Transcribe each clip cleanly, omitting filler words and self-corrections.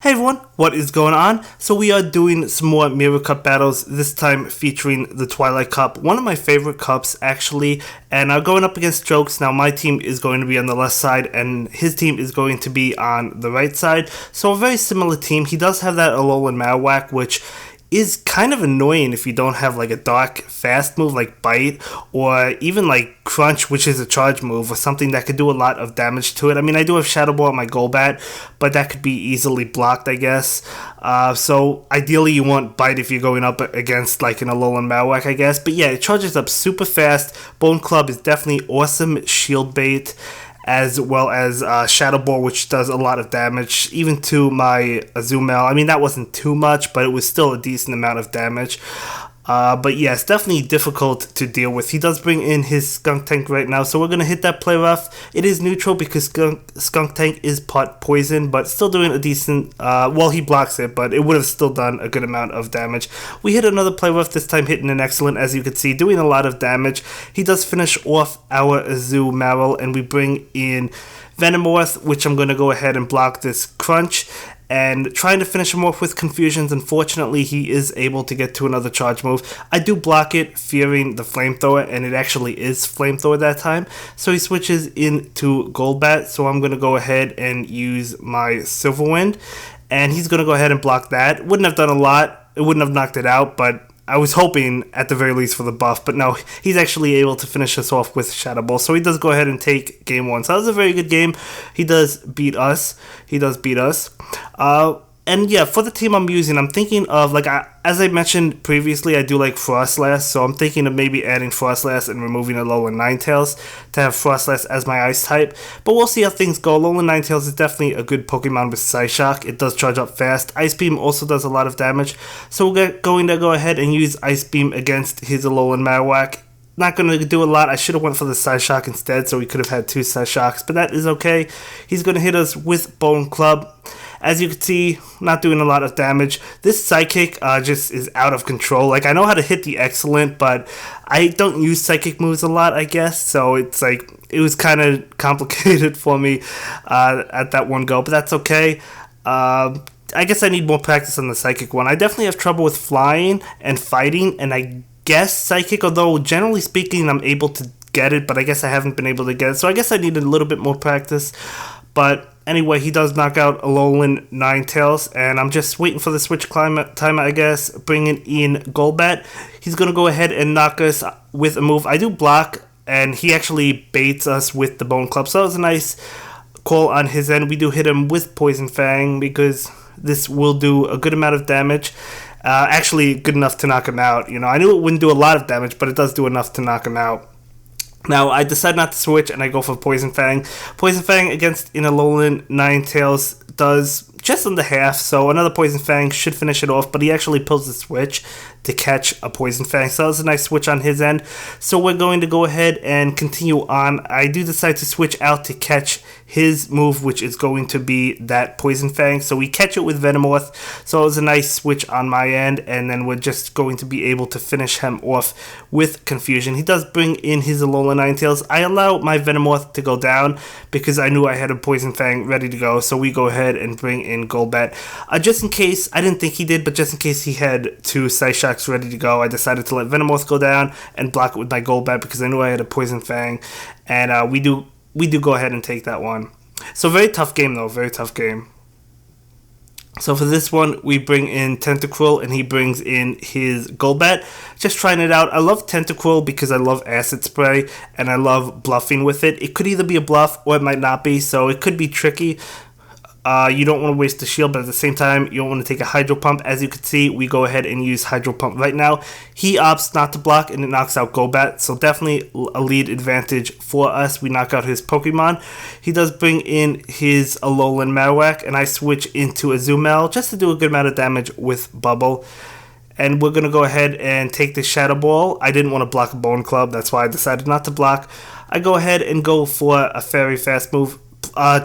Hey everyone, what is going on? So we are doing some more Mirror Cup battles, this time featuring the Twilight Cup, one of my favorite cups actually, and going up against Jokes. Now my team is going to be on the left side and his team is going to be on the right side, so a very similar team. He does have that Alolan Marowak, which is kind of annoying if you don't have like a dark fast move like Bite or even like Crunch, which is a charge move or something that could do a lot of damage to it. I mean, I do have Shadow Ball at my Golbat, but that could be easily blocked, I guess. So ideally you want Bite if you're going up against like an Alolan Marowak, I guess. But yeah, it charges up super fast. Bone Club is definitely awesome shield bait, as well as Shadow Ball, which does a lot of damage, even to my Azumarill. I mean, that wasn't too much, but it was still a decent amount of damage. But yeah, it's definitely difficult to deal with. He does bring in his Skunk Tank right now, so we're going to hit that play rough. It is neutral because Skunk Tank is part poison, but still doing a decent, well, he blocks it, but it would have still done a good amount of damage. We hit another play rough, this time hitting an excellent, as you can see, doing a lot of damage. He does finish off our Azumarill, and we bring in Venomoth, which I'm going to go ahead and block this Crunch. And trying to finish him off with Confusions. Unfortunately, he is able to get to another charge move. I do block it, fearing the Flamethrower, and it actually is Flamethrower that time. So he switches into Golbat, so I'm going to go ahead and use my Silver Wind. And he's going to go ahead and block that. Wouldn't have done a lot. It wouldn't have knocked it out, but I was hoping at the very least for the buff, but no, he's actually able to finish us off with Shadow Ball. So he does go ahead and take game one. So that was a very good game. He does beat us. And yeah, for the team I'm using, I'm thinking of, like, as I mentioned previously, I do like Frostlass, so I'm thinking of maybe adding Frostlass and removing Alolan Ninetales to have Frostlass as my Ice type. But we'll see how things go. Alolan Ninetales is definitely a good Pokemon with Psyshock. It does charge up fast. Ice Beam also does a lot of damage, so we're going to go ahead and use Ice Beam against his Alolan Marowak. Not going to do a lot. I should have went for the Psyshock instead, so we could have had two Psyshocks, but that is okay. He's going to hit us with Bone Club. As you can see, not doing a lot of damage. This Psychic just is out of control. Like, I know how to hit the Excellent, but I don't use Psychic moves a lot, I guess. So it's like, it was kind of complicated for me at that one go, but that's okay. I guess I need more practice on the Psychic one. I definitely have trouble with flying and fighting, and I guess Psychic, although generally speaking I'm able to get it, but I guess I haven't been able to get it. So I guess I need a little bit more practice. But anyway, he does knock out Alolan Ninetales, and I'm just waiting for the switch timer, I guess, bringing in Golbat. He's going to go ahead and knock us with a move. I do block, and he actually baits us with the Bone Club, so that was a nice call on his end. We do hit him with Poison Fang, because this will do a good amount of damage. Actually, good enough to knock him out. You know, I knew it wouldn't do a lot of damage, but it does do enough to knock him out. Now, I decide not to switch, and I go for Poison Fang. Poison Fang against an Alolan Ninetales does just under half, so another Poison Fang should finish it off, but he actually pulls the switch to catch a Poison Fang, so that was a nice switch on his end. So we're going to go ahead and continue on. I do decide to switch out to catch his move, which is going to be that Poison Fang, so we catch it with Venomoth, so it was a nice switch on my end, and then we're just going to be able to finish him off with Confusion. He does bring in his Alolan Ninetales. I allow my Venomoth to go down because I knew I had a Poison Fang ready to go, so we go ahead and bring in Golbat. Just in case, I didn't think he did, but just in case he had two Psyshocks ready to go, I decided to let Venomoth go down and block it with my Golbat because I knew I had a Poison Fang, and we do go ahead and take that one. So very tough game though, very tough game. So for this one, we bring in Tentacruel, and he brings in his Golbat. Just trying it out. I love Tentacruel because I love Acid Spray, and I love bluffing with it. It could either be a bluff, or it might not be, so it could be tricky. You don't want to waste the shield, but at the same time, you don't want to take a Hydro Pump. As you can see, we go ahead and use Hydro Pump right now. He opts not to block, and it knocks out Golbat, so definitely a lead advantage for us. We knock out his Pokemon. He does bring in his Alolan Marowak, and I switch into Azumarill just to do a good amount of damage with Bubble. And we're going to go ahead and take the Shadow Ball. I didn't want to block a Bone Club, that's why I decided not to block. I go ahead and go for a very fast move.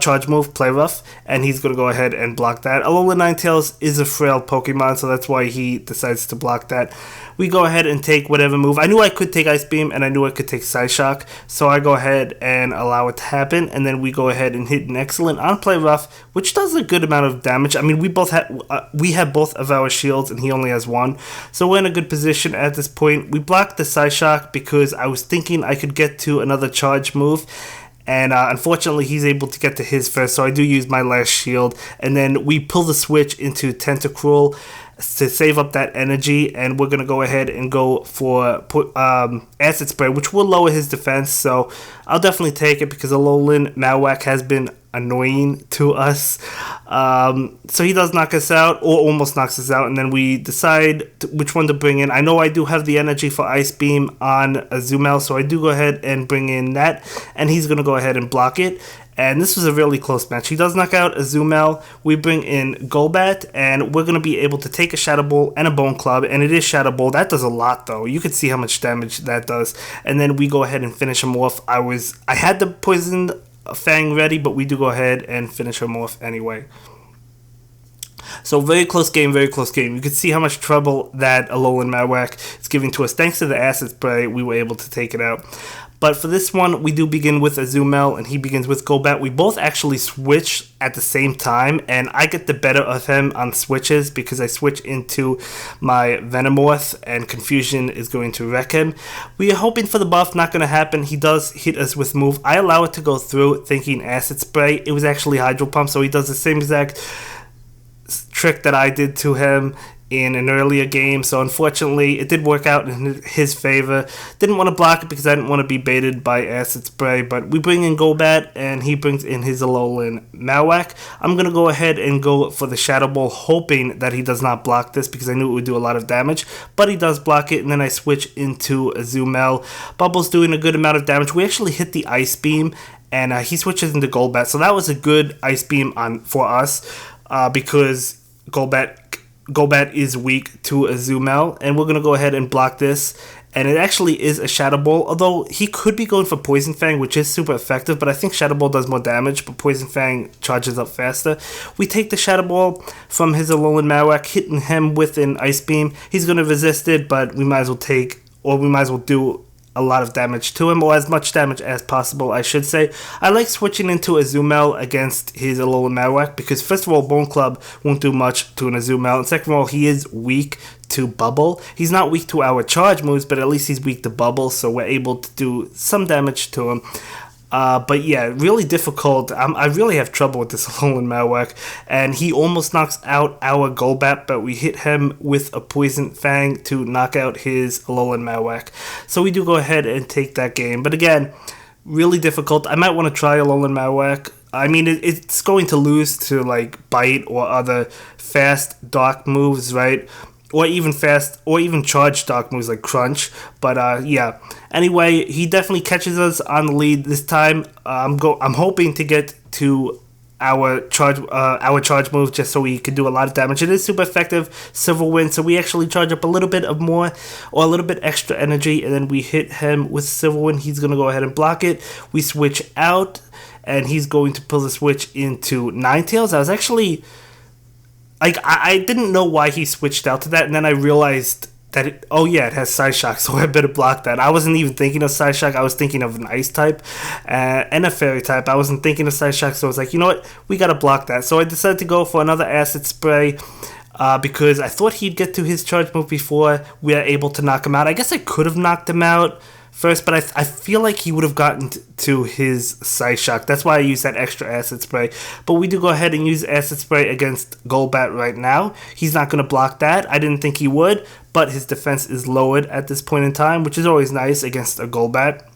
charge move, Play Rough, and he's going to go ahead and block that. Alolan Ninetales is a frail Pokemon, so that's why he decides to block that. We go ahead and take whatever move. I knew I could take Ice Beam, and I knew I could take Psyshock, so I go ahead and allow it to happen, and then we go ahead and hit an excellent on Play Rough, which does a good amount of damage. I mean, we have both of our shields, and he only has one, so we're in a good position at this point. We blocked the Psyshock because I was thinking I could get to another charge move, and unfortunately he's able to get to his first, so I do use my last shield, and then we pull the switch into Tentacruel to save up that energy, and we're going to go ahead and go for Acid Spray, which will lower his defense, so I'll definitely take it because Alolan Marowak has been annoying to us. So he does knock us out, or almost knocks us out, and then we decide which one to bring in. I know I do have the energy for Ice Beam on Azumel, so I do go ahead and bring in that, and he's going to go ahead and block it. And this was a really close match. He does knock out Azumel. We bring in Golbat, and we're going to be able to take a Shadow Ball and a Bone Club, and it is Shadow Ball. That does a lot, though. You can see how much damage that does. And then we go ahead and finish him off. I had the Poison Fang ready, but we do go ahead and finish him off anyway. So very close game, very close game. You can see how much trouble that Alolan Marowak is giving to us. Thanks to the Acid Spray, we were able to take it out. But for this one, we do begin with Azumel, and he begins with Golbat. We both actually switch at the same time, and I get the better of him on switches because I switch into my Venomoth, and Confusion is going to wreck him. We are hoping for the buff, not going to happen. He does hit us with Move. I allow it to go through, thinking Acid Spray. It was actually Hydro Pump, so he does the same exact trick that I did to him in an earlier game, so unfortunately it did work out in his favor. Didn't want to block it because I didn't want to be baited by Acid Spray, but we bring in Golbat and he brings in his Alolan Marowak. I'm going to go ahead and go for the Shadow Ball, hoping that he does not block this because I knew it would do a lot of damage, but he does block it, and then I switch into Azumel. Bubble's doing a good amount of damage. We actually hit the Ice Beam, and he switches into Golbat, so that was a good Ice Beam for us because Golbat is weak to Azumel, and we're going to go ahead and block this, and it actually is a Shadow Ball, although he could be going for Poison Fang, which is super effective, but I think Shadow Ball does more damage, but Poison Fang charges up faster. We take the Shadow Ball from his Alolan Marowak, hitting him with an Ice Beam. He's going to resist it, but we might as well do a lot of damage to him, or as much damage as possible, I should say. I like switching into Azumel against his Alolan Marowak because, first of all, Bone Club won't do much to an Azumel, and second of all, he is weak to Bubble. He's not weak to our charge moves, but at least he's weak to Bubble, so we're able to do some damage to him. But yeah, really difficult. I really have trouble with this Alolan Marowak, and he almost knocks out our Golbat, but we hit him with a Poison Fang to knock out his Alolan Marowak. So we do go ahead and take that game, but again, really difficult. I might want to try Alolan Marowak. I mean, it's going to lose to like Bite or other fast dark moves, right? Or even charge dark moves like Crunch. But yeah. Anyway, he definitely catches us on the lead this time. I'm hoping to get to our charge move just so we can do a lot of damage. It is super effective, Silver Wind, so we actually charge up a little bit extra energy, and then we hit him with Silver Wind. He's gonna go ahead and block it. We switch out, and he's going to pull the switch into Ninetales. I was actually I didn't know why he switched out to that, and then I realized that it has Psyshock, so I better block that. I wasn't even thinking of Psyshock. I was thinking of an Ice type and a Fairy type. I wasn't thinking of Psyshock, so I was like, you know what? We gotta block that. So I decided to go for another Acid Spray because I thought he'd get to his charge move before we are able to knock him out. I guess I could have knocked him out first, but I feel like he would have gotten to his Psyshock. That's why I use that extra Acid Spray. But we do go ahead and use Acid Spray against Golbat right now. He's not going to block that. I didn't think he would, but his defense is lowered at this point in time, which is always nice against a Golbat.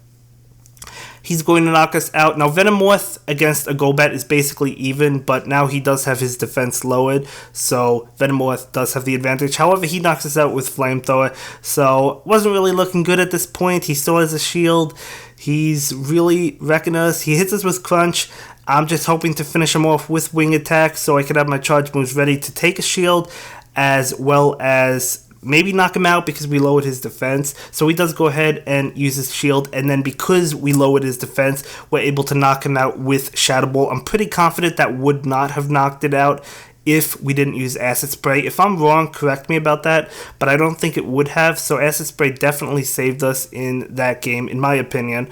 He's going to knock us out. Now, Venomoth against a Golbat is basically even, but now he does have his defense lowered, so Venomoth does have the advantage. However, he knocks us out with Flamethrower, so wasn't really looking good at this point. He still has a shield. He's really wrecking us. He hits us with Crunch. I'm just hoping to finish him off with Wing Attack so I can have my charge moves ready to take a shield, as well as maybe knock him out because we lowered his defense. So he does go ahead and use his shield, and then because we lowered his defense, we're able to knock him out with Shadow Ball. I'm pretty confident that would not have knocked it out if we didn't use Acid Spray. If I'm wrong, correct me about that, but I don't think it would have. So Acid Spray definitely saved us in that game, in my opinion.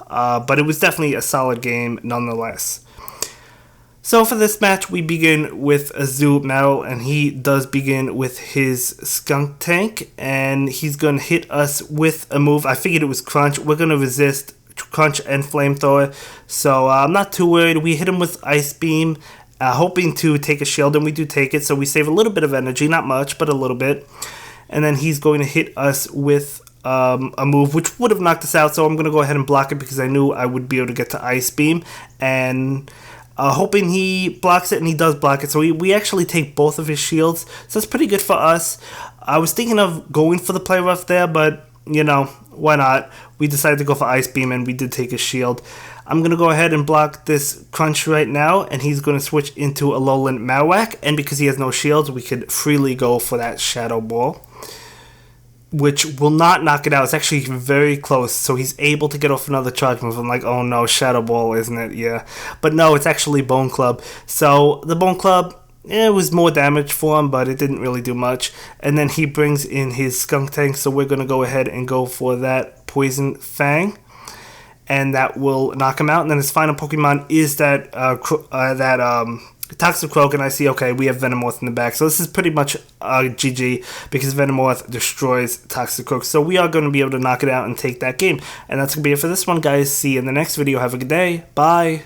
But it was definitely a solid game nonetheless. So for this match, we begin with Azumarill, and he does begin with his Skunk Tank, and he's going to hit us with a move. I figured it was Crunch. We're going to resist Crunch and Flamethrower, so I'm not too worried. We hit him with Ice Beam, hoping to take a shield, and we do take it, so we save a little bit of energy, not much, but a little bit. And then he's going to hit us with a move which would have knocked us out, so I'm going to go ahead and block it because I knew I would be able to get to Ice Beam, and hoping he blocks it, and he does block it. So we actually take both of his shields, so that's pretty good for us. I was thinking of going for the play rough there, but, you know, why not? We decided to go for Ice Beam, and we did take his shield. I'm going to go ahead and block this Crunch right now, and he's going to switch into Alolan Marowak, and because he has no shields, we could freely go for that Shadow Ball, which will not knock it out. It's actually very close, so he's able to get off another charge move. I'm like, oh no, Shadow Ball, isn't it? Yeah. But no, it's actually Bone Club. So the Bone Club, it was more damage for him, but it didn't really do much. And then he brings in his Skunk Tank, so we're going to go ahead and go for that Poison Fang, and that will knock him out. And then his final Pokemon is that Tentacruel, and I see, okay, we have Venomoth in the back. So this is pretty much GG because Venomoth destroys Tentacruel. So we are going to be able to knock it out and take that game. And that's going to be it for this one, guys. See you in the next video. Have a good day. Bye.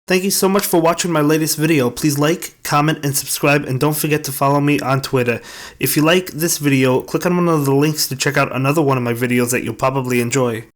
Thank you so much for watching my latest video. Please like, comment, and subscribe, and don't forget to follow me on Twitter. If you like this video, click on one of the links to check out another one of my videos that you'll probably enjoy.